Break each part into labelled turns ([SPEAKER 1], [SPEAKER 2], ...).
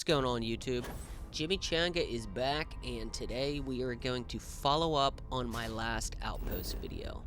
[SPEAKER 1] going on, YouTube? Jimmy Changa is back, and today we are going to follow up on my last outpost video.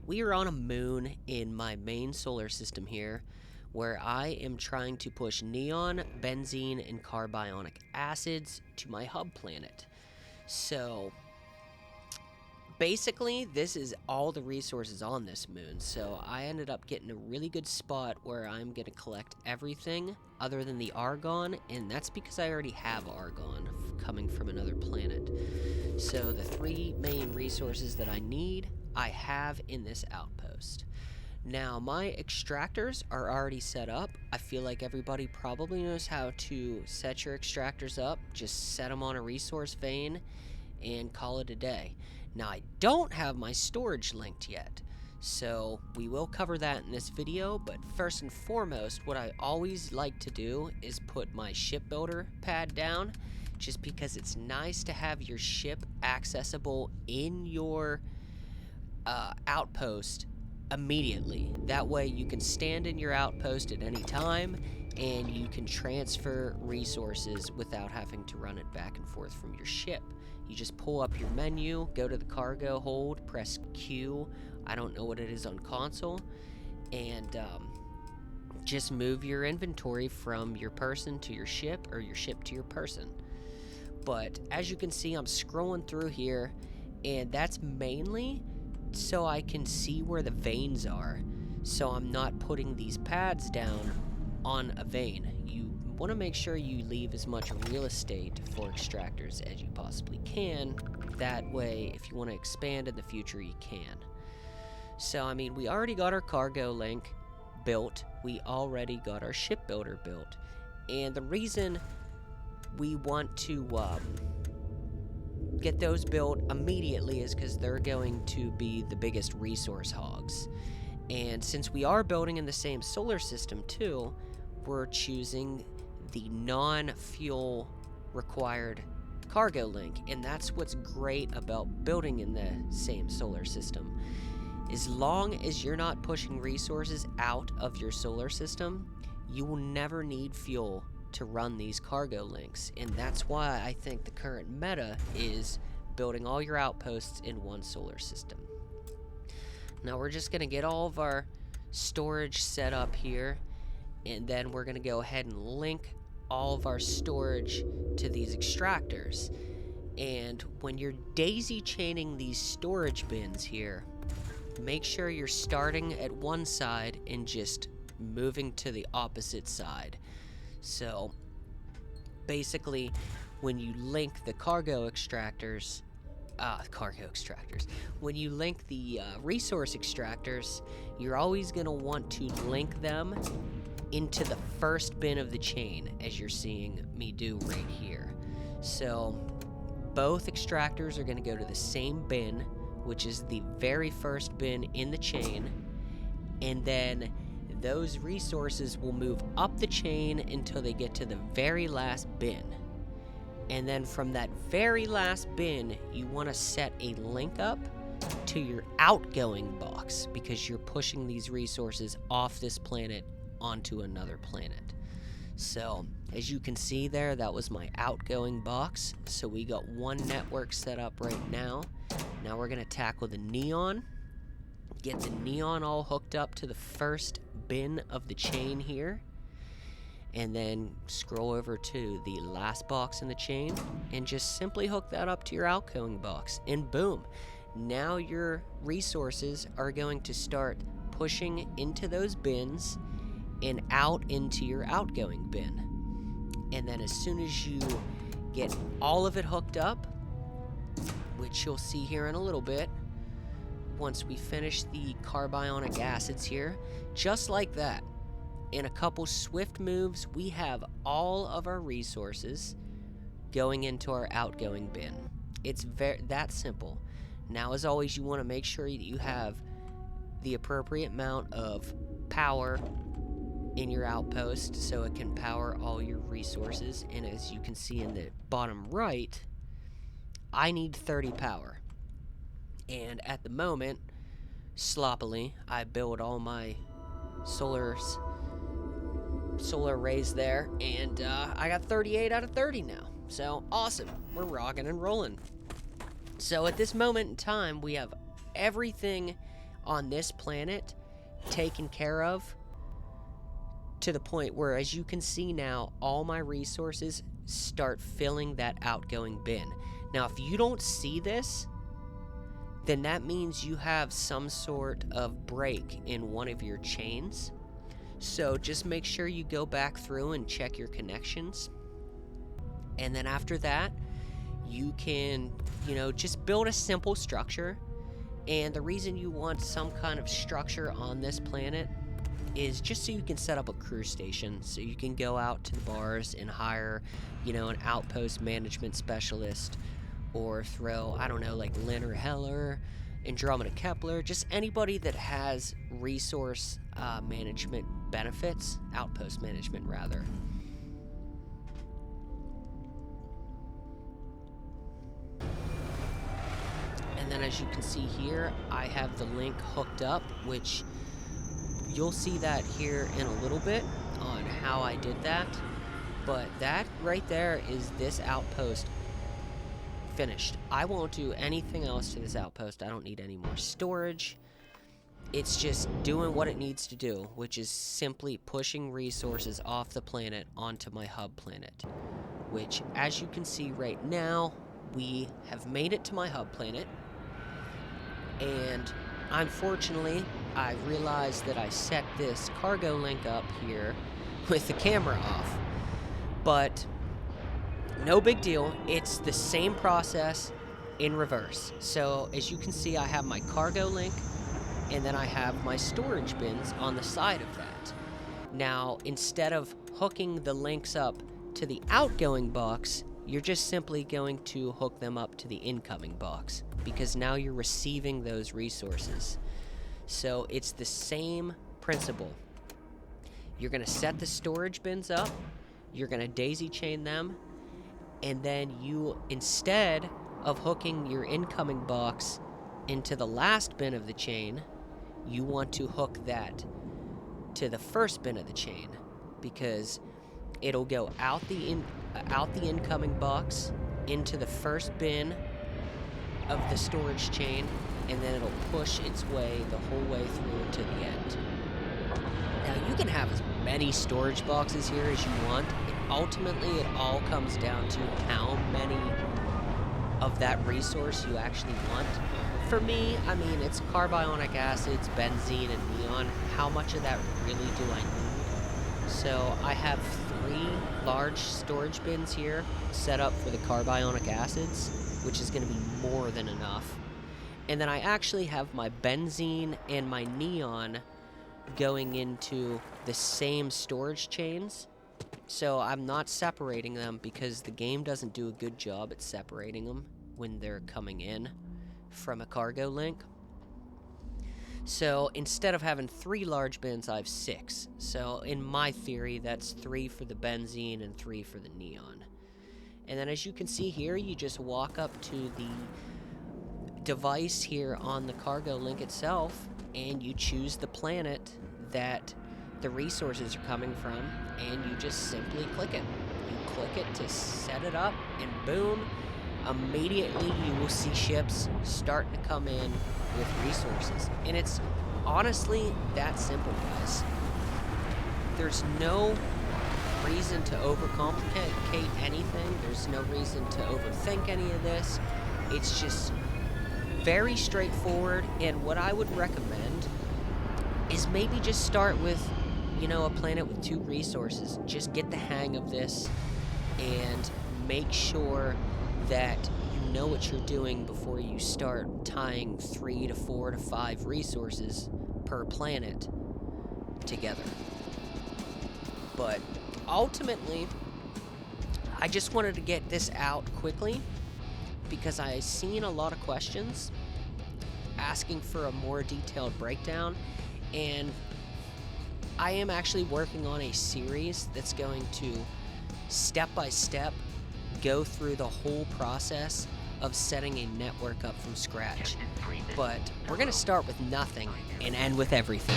[SPEAKER 1] We are on a moon in my main solar system here, where I am trying to push neon, benzene, and carbonic acids to my hub planet. So basically, this is all the resources on this moon, so I ended up getting a really good spot where I'm going to collect everything other than the argon, and that's because I already have argon coming from another planet. So the three main resources that I need, I have in this outpost. Now, my extractors are already set up. I feel like everybody probably knows how to set your extractors up. Just set them on a resource vein and call it a day. Now, I don't have my storage linked yet, so we will cover that in this video, but first and foremost, what I always like to do is put my Shipbuilder pad down, just because it's nice to have your ship accessible in your outpost immediately. That way you can stand in your outpost at any time, and you can transfer resources without having to run it back and forth from your ship. You just pull up your menu, go to the cargo hold, press Q, I don't know what it is on console, and just move your inventory from your person to your ship, or your ship to your person. But as you can see, I'm scrolling through here, and that's mainly so I can see where the veins are, so I'm not putting these pads down on a vein. You want to make sure you leave as much real estate for extractors as you possibly can. That way, if you want to expand in the future, you can. So, I mean, we already got our cargo link built. We already got our shipbuilder built. And the reason we want to get those built immediately is because they're going to be the biggest resource hogs. And since we are building in the same solar system too, we're choosing the non-fuel required cargo link, and that's what's great about building in the same solar system. As long as you're not pushing resources out of your solar system, you will never need fuel to run these cargo links, and that's why I think the current meta is building all your outposts in one solar system. Now we're just going to get all of our storage set up here, and then we're going to go ahead and link all of our storage to these extractors. And when you're daisy chaining these storage bins here, make sure you're starting at one side and just moving to the opposite side. So basically, when you link the when you link the resource extractors, you're always going to want to link them into the first bin of the chain, as you're seeing me do right here. So both extractors are going to go to the same bin, which is the very first bin in the chain, and then those resources will move up the chain until they get to the very last bin. And then from that very last bin, you want to set a link up to your outgoing box, because you're pushing these resources off this planet onto another planet. So as you can see there, that was my outgoing box. So we got one network set up right now. Now we're going to tackle the neon, get the neon all hooked up to the first bin of the chain here, and then scroll over to the last box in the chain and just simply hook that up to your outgoing box, and boom, now your resources are going to start pushing into those bins and out into your outgoing bin. And then as soon as you get all of it hooked up, which you'll see here in a little bit, once we finish the carbonic acids here, just like that, in a couple swift moves, we have all of our resources going into our outgoing bin. It's that simple. Now, as always, you want to make sure that you have the appropriate amount of power in your outpost so it can power all your resources. And as you can see in the bottom right, I need 30 power. And at the moment, sloppily, I build all my solars solar arrays there, and I got 38 out of 30 now. So awesome, we're rocking and rolling. So at this moment in time, we have everything on this planet taken care of, to the point where, as you can see now, all my resources start filling that outgoing bin. Now, if you don't see this, then that means you have some sort of break in one of your chains. So just make sure you go back through and check your connections. And then after that, you can, just build a simple structure. And the reason you want some kind of structure on this planet is just so you can set up a crew station, so you can go out to the bars and hire, an outpost management specialist, or throw, I don't know, like Lynn or Heller, Andromeda Kepler, just anybody that has resource management benefits, outpost management rather. And then as you can see here, I have the link hooked up, which you'll see that here in a little bit on how I did that. But that right there is this outpost finished. I won't do anything else to this outpost. I don't need any more storage. It's just doing what it needs to do, which is simply pushing resources off the planet onto my hub planet. Which, as you can see right now, we have made it to my hub planet. And unfortunately, I realized that I set this cargo link up here with the camera off. But no big deal. It's the same process in reverse. So as you can see, I have my cargo link, and then I have my storage bins on the side of that. Now, instead of hooking the links up to the outgoing box, you're just simply going to hook them up to the incoming box, because now you're receiving those resources. So it's the same principle. You're going to set the storage bins up, you're going to daisy chain them, and then you, instead of hooking your incoming box into the last bin of the chain, you want to hook that to the first bin of the chain, because it'll go out the incoming box into the first bin of the storage chain, and then it'll push its way the whole way through to the end. Now, you can have as many storage boxes here as you want. Ultimately, it all comes down to how many of that resource you actually want. For me, I mean, it's carbonic acids, benzene, and neon. How much of that really do I need? So I have 3 large storage bins here set up for the carbonic acids, which is going to be more than enough. And then I actually have my benzene and my neon going into the same storage chains. So I'm not separating them, because the game doesn't do a good job at separating them when they're coming in from a cargo link. So instead of having 3 large bins, I have 6. So in my theory, that's 3 for the benzene and 3 for the neon. And then as you can see here, you just walk up to the device here on the cargo link itself, and you choose the planet that the resources are coming from, and you just simply click it. You click it to set it up, and boom, immediately you will see ships starting to come in with resources. And it's honestly that simple, guys. There's no reason to overcomplicate anything. There's no reason to overthink any of this. It's just very straightforward, and what I would recommend is maybe just start with, a planet with 2 resources. Just get the hang of this and make sure that you know what you're doing before you start tying 3 to 4 to 5 resources per planet together. But ultimately, I just wanted to get this out quickly, because I've seen a lot of questions asking for a more detailed breakdown, and I am actually working on a series that's going to step by step go through the whole process of setting a network up from scratch. But we're going to start with nothing and end with everything.